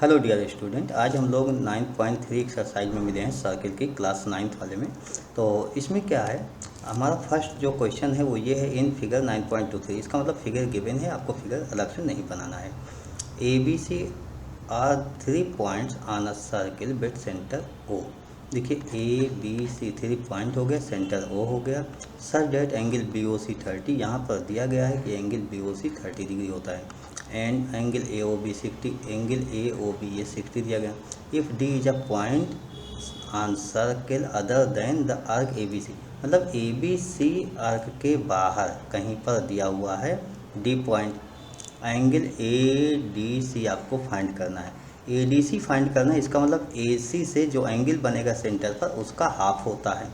Hello dear student, आज हम लोग 9.3 एक्सरसाइज में मिले हैं सर्किल की क्लास 9th वाले में। तो इसमें क्या है, हमारा फर्स्ट जो क्वेश्चन है वो ये है, इन फिगर 9.23। इसका मतलब फिगर गिवन है, आपको फिगर अलग से नहीं बनाना है। A B C are 3 points on a circle with centre O. देखिए ए बी सी 3 पॉइंट हो गया, सेंटर ओ हो गया। Sir that angle B O C 30, यहाँ पर दिया गया है कि angle B O C 30 degree होता है and angle A O B 60, angle A O B ये 60 दिया गया। If D is a point on circle other than the arc A B C, मतलब ए बी सी आर्क के बाहर कहीं पर दिया हुआ है D point, angle A D C आपको फाइंड करना है। ए डी सी फाइंड करना है, इसका मतलब ए सी से जो एंगल बनेगा सेंटर पर उसका हाफ होता है।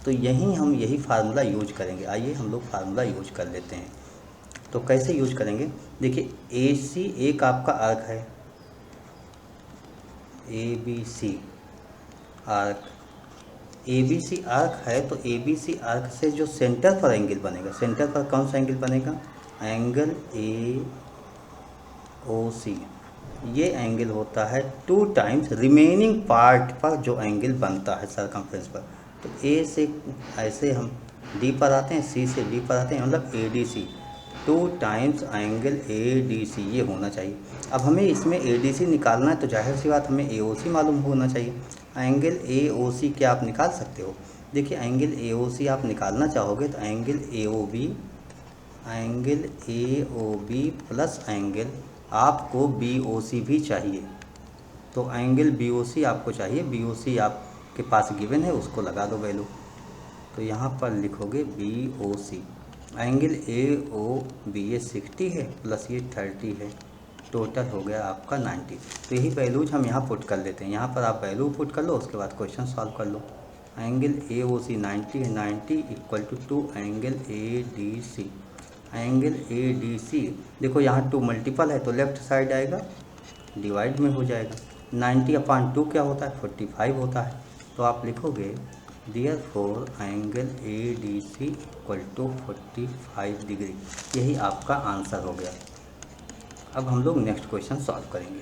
तो यही फार्मूला यूज करेंगे। आइए हम लोग फार्मूला यूज कर लेते हैं। तो कैसे यूज करेंगे, देखिए ए सी एक आपका आर्क है, A B C arc, A B C arc है। तो ए बी सी आर्क से जो सेंटर पर एंगल बनेगा, सेंटर पर कौन सा एंगल बनेगा, एंगल ए ओ सी, ये एंगल होता है 2 टाइम्स रिमेनिंग पार्ट पर जो एंगल बनता है सरकमफ्रेंस पर। तो ए से ऐसे हम डी पर आते हैं, सी से डी पर आते हैं, मतलब A D C 2 times angle A D C ये होना चाहिए। अब हमें इसमें ए डी सी निकालना है तो जाहिर सी बात हमें ए ओ सी मालूम होना चाहिए। एंगल ए ओ सी क्या आप निकाल सकते हो, देखिए एंगल ए ओ सी आप निकालना चाहोगे तो angle A O B, angle A O B plus angle आपको बी ओ सी भी चाहिए। तो एंगल बी ओ सी आपको चाहिए, बी ओ सी आपके पास गिवन है, उसको लगा दो वैल्यू। तो यहाँ पर लिखोगे B O C, angle A O B ये 60 है प्लस ये 30 है, टोटल हो गया आपका 90। तो यही वैल्यूज हम यहाँ पुट कर लेते हैं। यहाँ पर आप वैल्यू पुट कर लो, उसके बाद क्वेश्चन सॉल्व कर लो। एंगल ए ओ सी 90 है, 90 equal to angle A D C, angle A D C देखो यहाँ 2 मल्टीपल है तो लेफ्ट साइड आएगा, डिवाइड में हो जाएगा। 90/2 क्या होता है, 45 होता है। तो आप लिखोगे therefore angle A D C equal to 45 degree. यही आपका आंसर हो गया। अब हम लोग नेक्स्ट क्वेश्चन सॉल्व करेंगे।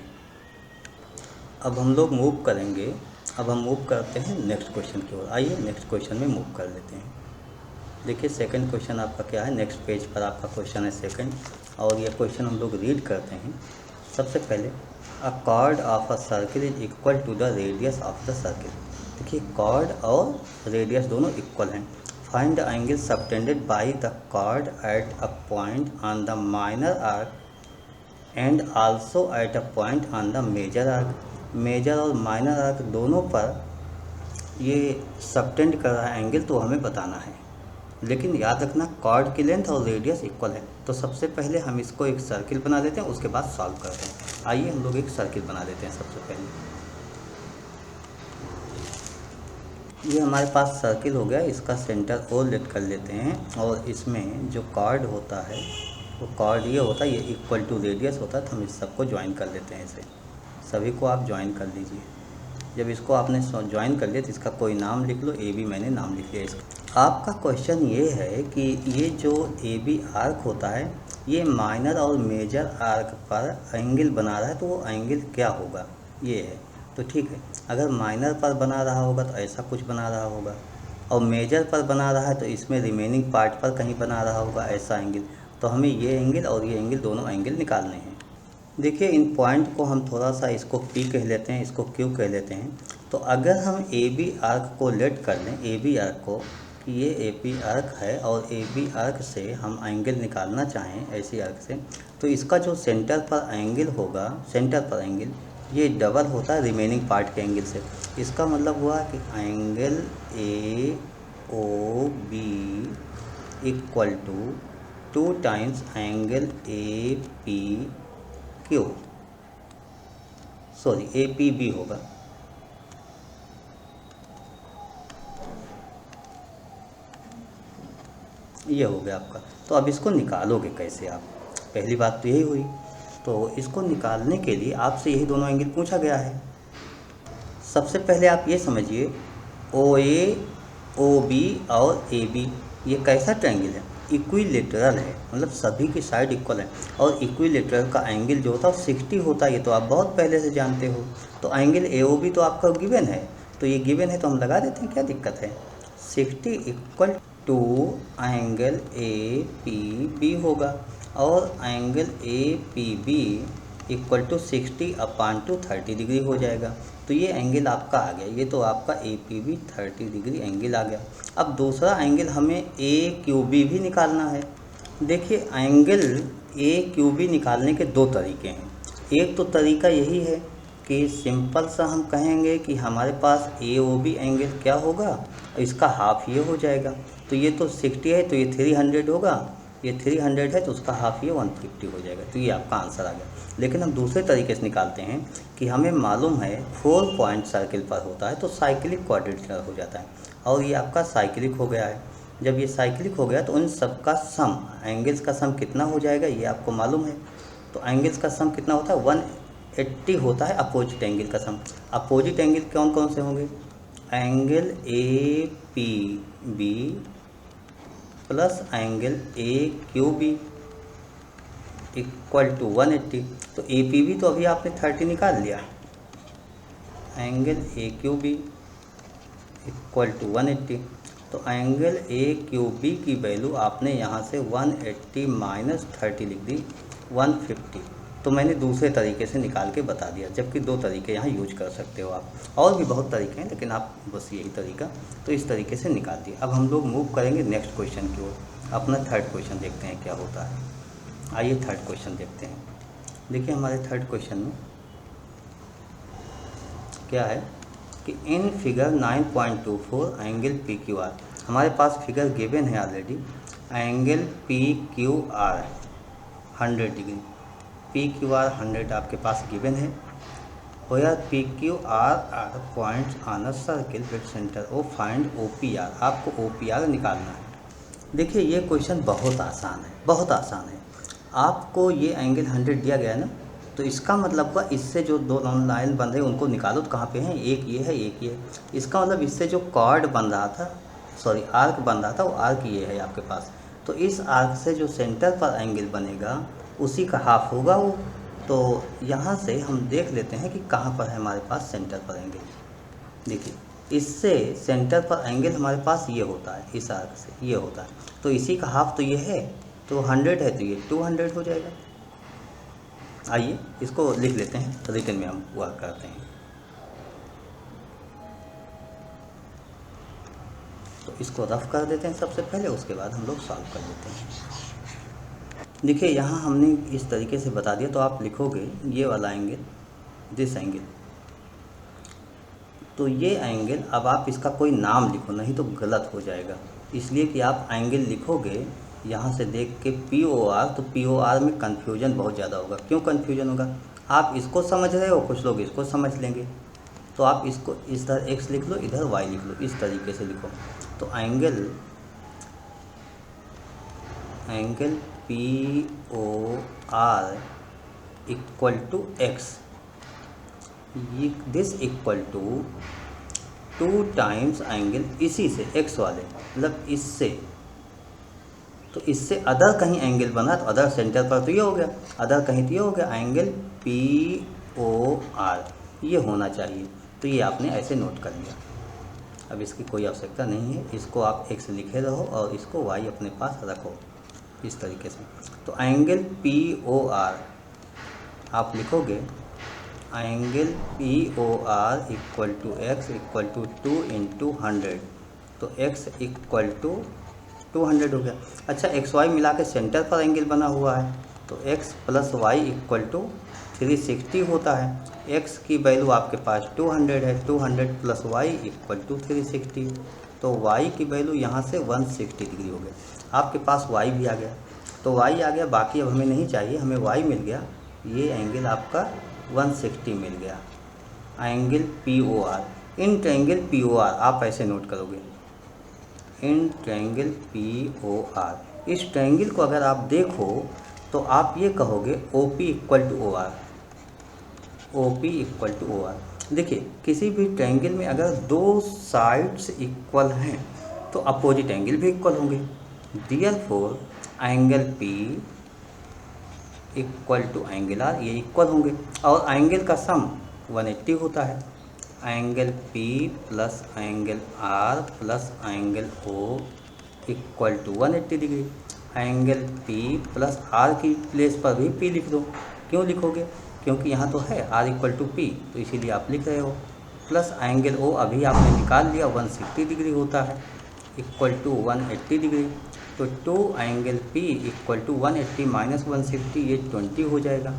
अब हम लोग मूव करेंगे, अब हम मूव करते हैं नेक्स्ट क्वेश्चन की ओर। आइए नेक्स्ट क्वेश्चन में मूव कर लेते हैं। देखिए सेकंड क्वेश्चन आपका क्या है, नेक्स्ट पेज पर आपका क्वेश्चन है सेकंड, और ये क्वेश्चन हम लोग रीड करते हैं। सबसे पहले a chord of a circle is equal to the radius of the circle. देखिए कॉर्ड और रेडियस दोनों इक्वल हैं। Find the angle subtended by the chord at a point on the minor arc and also at a point on the major arc. Major और minor arc दोनों पर ये subtend कर रहा है एंगल, तो हमें बताना है। लेकिन याद रखना कॉर्ड की लेंथ और रेडियस इक्वल है। तो सबसे पहले हम इसको एक सर्किल बना लेते हैं, उसके बाद सॉल्व करते हैं। आइए हम लोग एक सर्किल बना लेते हैं। सबसे पहले ये हमारे पास सर्किल हो गया, इसका सेंटर ओ लेट कर लेते हैं, और इसमें जो कॉर्ड होता है वो कॉर्ड ये होता है, ये इक्वल टू रेडियस होता है। तो हम इस सबको ज्वाइन कर लेते हैं, इसे सभी को आप ज्वाइन कर लीजिए। जब इसको आपने ज्वाइन कर लिया तो इसका कोई नाम लिख लो, ए बी मैंने नाम लिख लिया इसका। आपका क्वेश्चन ये है कि ये जो ए बी आर्क होता है ये माइनर और मेजर आर्क पर एंगल बना रहा है, तो वो एंगल क्या होगा ये है। तो ठीक है, अगर माइनर पर बना रहा होगा तो ऐसा कुछ बना रहा होगा, और मेजर पर बना रहा है तो इसमें रिमेनिंग पार्ट पर कहीं बना रहा होगा ऐसा एंगल। तो हमें ये एंगल और ये एंगल दोनों एंगल निकालने हैं। देखिए इन पॉइंट को हम थोड़ा सा इसको पी कह लेते हैं, इसको क्यू कह लेते हैं। तो अगर हम ए बी आर्क को लेट कर लें, ए बी आर्क को, कि ये ए बी आर्क है और ए बी आर्क से हम एंगल निकालना चाहें ऐसी आर्क से, तो इसका जो सेंटर पर एंगल होगा, सेंटर पर एंगल ये डबल होता है रिमेनिंग पार्ट के एंगल से। इसका मतलब हुआ कि angle A O B equal to 2 times angle A P Q, sorry A P B होगा। ये हो गया आपका। तो अब इसको निकालोगे कैसे आप, पहली बात तो यही हुई। तो इसको निकालने के लिए आपसे यही दोनों एंगल पूछा गया है। सबसे पहले आप ये समझिए ओ ए ओ बी और ए बी ये कैसा ट्रायंगल है। इक्विलेटरल है, मतलब सभी की साइड इक्वल है, और इक्विलेटरल का एंगल जो होता है 60 होता है, ये तो आप बहुत पहले से जानते हो। तो एंगल ए ओ बी तो आपका गिवन है, तो ये गिवन है तो हम लगा देते हैं, क्या दिक्कत है। 60 equal to angle A P B होगा, और angle A P B equal to 60 upon two 30 degree हो जाएगा। तो ये एंगल आपका आ गया, ये तो आपका A P B 30 degree angle आ गया। अब दूसरा एंगल हमें ए क्यू बी भी निकालना है। देखिए एंगल ए क्यू बी निकालने के दो तरीके हैं। एक तो तरीका यही है कि सिंपल सा हम कहेंगे कि हमारे पास ए ओ बी एंगल क्या होगा, इसका हाफ ये हो जाएगा। तो ये तो 60 है तो ये 300 होगा, ये 300 है तो उसका हाफ ये 150 हो जाएगा। तो ये आपका आंसर आ गया। लेकिन हम दूसरे तरीके से निकालते हैं कि हमें मालूम है 4 पॉइंट सर्किल पर होता है तो साइक्लिक क्वाड्रेटिक हो जाता है, और ये आपका साइक्लिक हो गया है। जब ये साइक्लिक हो गया तो उन सब का सम, एंगल्स का सम कितना हो जाएगा ये आपको मालूम है। तो एंगल्स का सम कितना होता है 180 होता है अपोजिट एंगल का सम। अपोजिट एंगल कौन कौन से होंगे, angle A P B plus angle A Q B equal to 180। तो ए पी बी तो अभी आपने 30 निकाल लिया, angle A Q B equal to 180। तो एंगल ए क्यू बी की वैल्यू आपने यहाँ से 180 माइनस 30 लिख दी 150। तो मैंने दूसरे तरीके से निकाल के बता दिया, जबकि दो तरीके यहाँ यूज कर सकते हो आप, और भी बहुत तरीके हैं लेकिन आप बस यही तरीका, तो इस तरीके से निकाल दिया। अब हम लोग मूव करेंगे नेक्स्ट क्वेश्चन की ओर। अपना थर्ड क्वेश्चन देखते हैं क्या होता है। आइए थर्ड क्वेश्चन देखते हैं। देखिए हमारे थर्ड क्वेश्चन में क्या है कि in figure 9.24 angle P Q R, हमारे पास फिगर गिवन है already. Angle P Q R 100 degree, P Q R 100 आपके पास गिवन है। Where P Q R are points on a circle with centre O find O P R, आपको O P are निकालना है। देखिए ये question बहुत आसान है, बहुत आसान है। आपको ये एंगल 100 दिया गया है ना, तो इसका मतलब हुआ इससे जो दो लाइन बन रहे हैं उनको निकालो। तो कहाँ पे हैं, एक ये है एक ये है। इसका मतलब इससे जो कॉर्ड बन रहा था, सॉरी आर्क बन रहा था, वो आर्क ये है आपके पास। तो इस आर्क से जो सेंटर पर एंगल बनेगा उसी का हाफ होगा वो। तो यहाँ से हम देख लेते हैं कि कहाँ पर है हमारे पास सेंटर पर एंगल। देखिए इससे सेंटर पर एंगल हमारे पास ये होता है, इस आर्क से ये होता है, तो इसी का हाफ तो ये है, तो 100 है तो ये 200 हो जाएगा। आइए इसको लिख लेते हैं, तो रिटन में हम वर्क करते हैं। तो इसको रफ कर देते हैं सबसे पहले, उसके बाद हम लोग सॉल्व कर लेते हैं। देखिए यहाँ हमने इस तरीके से बता दिया, तो आप लिखोगे ये वाला एंगल, दिस एंगल, तो ये एंगल, अब आप इसका कोई नाम लिखो नहीं तो गलत हो जाएगा, इसलिए कि आप एंगल लिखोगे यहाँ से देख के पी ओ आर, तो पी ओ आर में कन्फ्यूजन बहुत ज़्यादा होगा। क्यों कन्फ्यूजन होगा, आप इसको समझ रहे हो, कुछ लोग इसको समझ लेंगे, तो आप इसको इधर एक्स लिख लो, इधर वाई लिख लो, इस तरीके से लिखो। तो angle P O R equal to x, this equal to 2 times angle, इसी से एक्स वाले मतलब इससे, तो इससे अदर कहीं एंगल बना तो अदर सेंटर पर तो ये हो गया, अदर कहीं तो ये हो गया, एंगल पी ओ आर ये होना चाहिए। तो ये आपने ऐसे नोट कर लिया। अब इसकी कोई आवश्यकता नहीं है, इसको आप एक्स लिखे रहो और इसको वाई अपने पास रखो इस तरीके से। तो एंगल पी ओ आर आप लिखोगे, angle P O R equal to x equal to 2 into 100, तो एक्स इक्वल टू 200 हो गया। अच्छा एक्स वाई मिला के सेंटर पर एंगल बना हुआ है, तो x plus y equal to 360 होता है। एक्स की वैल्यू आपके पास 200 है, 200 प्लस वाई इक्वल टू 360, तो वाई की वैल्यू यहाँ से 160 डिग्री हो गया। आपके पास वाई भी आ गया, तो वाई आ गया, बाकी अब हमें नहीं चाहिए, हमें वाई मिल गया, ये एंगल आपका 160 मिल गया। Angle P O R, in triangle P O R आप ऐसे नोट करोगे, in triangle P O R. इस ट्रायंगल को अगर आप देखो तो आप ये कहोगे O P equal to O R, O P equal to O R. देखिए किसी भी ट्रायंगल में अगर दो साइड्स इक्वल हैं तो अपोजिट एंगल भी इक्वल होंगे, therefore angle P equal to angle R, ये इक्वल होंगे और एंगल का सम 180 होता है। Angle P plus angle R plus angle O equal to 180 degree. Angle P plus R की प्लेस पर भी P लिख दो। क्यों लिखोगे? क्योंकि यहाँ तो है R इक्वल टू P, तो इसीलिए आप लिख रहे हो। प्लस एंगल O अभी आपने निकाल लिया 160 डिग्री होता है, इक्वल टू 180 डिग्री। तो 2 angle P equal to 180 minus 160, ये 20 हो जाएगा।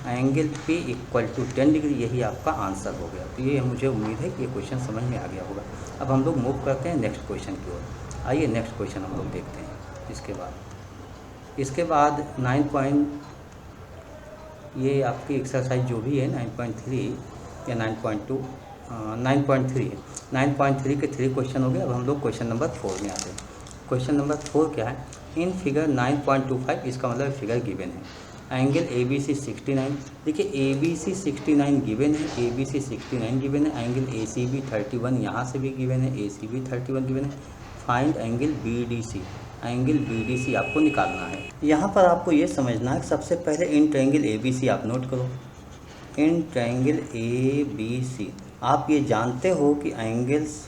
Angle P equal to 10 degree, यही आपका आंसर हो गया। तो ये मुझे उम्मीद है कि ये क्वेश्चन समझ में आ गया होगा। अब हम लोग मूव करते हैं नेक्स्ट क्वेश्चन की ओर। आइए नेक्स्ट क्वेश्चन हम लोग देखते हैं। इसके बाद 9 पॉइंट, ये आपकी एक्सरसाइज जो भी है 9.3 या 9.2 9.3 है। 9.3 के 3 क्वेश्चन हो गए। अब हम लोग क्वेश्चन नंबर 4 में आते हैं। क्वेश्चन नंबर 4 क्या है? इन फिगर 9.25, इसका मतलब फिगर गिवन है। एंगल ABC 69, देखिए ABC 69 गिवन है, ABC 69 गिवन है। एंगल ACB 31 यहाँ से भी गिवन है, ACB 31 गिवन है। Find angle BDC, angle BDC आपको निकालना है। यहाँ पर आपको ये समझना है कि सबसे पहले इन ट्रायंगल ABC आप नोट करो। इन ट्रायंगल ABC आप ये जानते हो कि एंगल्स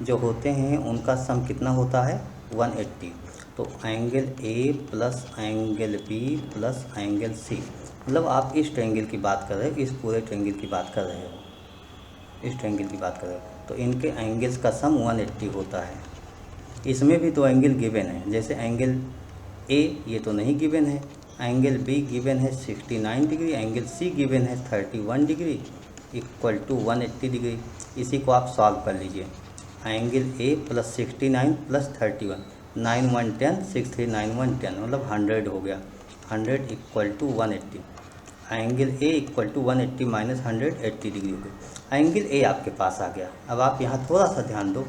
जो होते हैं उनका सम कितना होता है? 180। तो angle A plus angle B plus angle C, मतलब आप इस ट्रायंगल की बात कर रहे हो, इस पूरे ट्रायंगल की बात कर रहे हो, इस ट्रायंगल की बात कर रहे हो। तो इनके एंगल्स का सम 180 होता है। इसमें भी तो एंगल गिवन है, जैसे एंगल A ये तो नहीं गिवन है, एंगल B गिवन है 69 डिग्री, एंगल C गिवन है 31 डिग्री इक्वल टू 180 डिग्री। इसी को आप सॉल्व कर लीजिए। एंगल A प्लस 69 प्लस 31, 9 1 10, 6 3 9 1 10, मतलब 100 हो गया। 100 equal to 180। Angle A equal to 180 minus 100, 80 degree हो गई। एंगल A आपके पास आ गया। अब आप यहाँ थोड़ा सा ध्यान दो,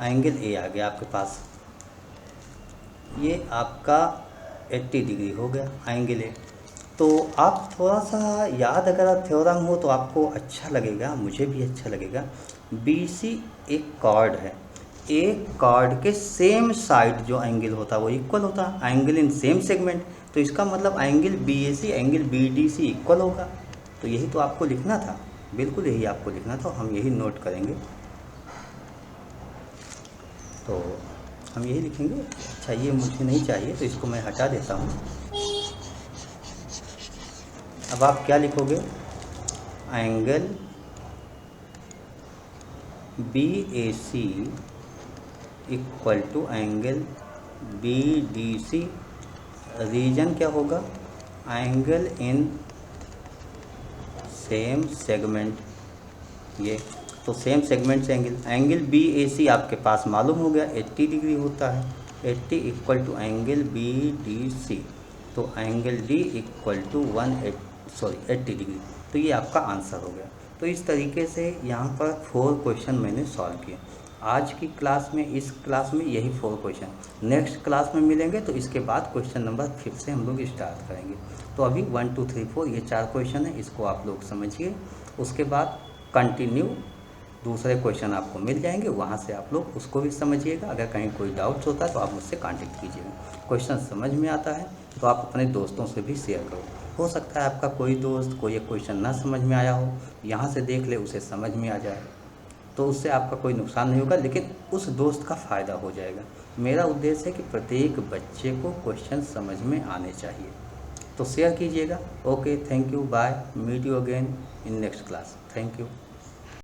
एंगल A आ गया आपके पास, ये आपका 80 डिग्री हो गया एंगल A। तो आप थोड़ा सा याद अगर थ्योरम हो तो आपको अच्छा लगेगा, मुझे भी अच्छा लगेगा। BC एक कॉर्ड है, एक कॉर्ड के सेम साइड जो एंगल होता है वो इक्वल होता है, एंगल इन सेम सेगमेंट। तो इसका मतलब angle BAC angle BDC equal होगा। तो यही तो आपको लिखना था, बिल्कुल यही आपको लिखना था, हम यही नोट करेंगे। तो हम यही लिखेंगे। अच्छा, ये मुझे नहीं चाहिए तो इसको मैं हटा देता हूँ। अब आप क्या लिखोगे? Angle BAC equal to angle BDC, reason क्या होगा? Angle in same segment. ये तो सेम सेगमेंट से एंगल BAC आपके पास मालूम हो गया 80 डिग्री होता है, 80 इक्वल टू एंगल BDC। तो angle D equal to 80 degree. तो ये आपका आंसर हो गया। तो इस तरीके से यहाँ पर 4 क्वेश्चन मैंने सॉल्व किए आज की क्लास में। इस क्लास में यही 4 क्वेश्चन, नेक्स्ट क्लास में मिलेंगे तो इसके बाद क्वेश्चन नंबर 5 से हम लोग स्टार्ट करेंगे। तो अभी 1 2 3 4 ये 4 क्वेश्चन है, इसको आप लोग समझिए। उसके बाद कंटिन्यू दूसरे क्वेश्चन आपको मिल जाएंगे, वहाँ से आप लोग उसको भी समझिएगा। अगर कहीं कोई डाउट्स होता है तो आप मुझसे कांटेक्ट कीजिएगा। क्वेश्चन समझ में आता है तो आप अपने दोस्तों से भी शेयर करो। हो सकता है आपका कोई दोस्त को ये क्वेश्चन ना समझ में आया हो, यहाँ से देख ले, उसे समझ में आ जाए, तो उससे आपका कोई नुकसान नहीं होगा, लेकिन उस दोस्त का फ़ायदा हो जाएगा। मेरा उद्देश्य है कि प्रत्येक बच्चे को क्वेश्चन समझ में आने चाहिए। तो शेयर कीजिएगा। Okay, thank you, bye, meet you again in next class. Thank you.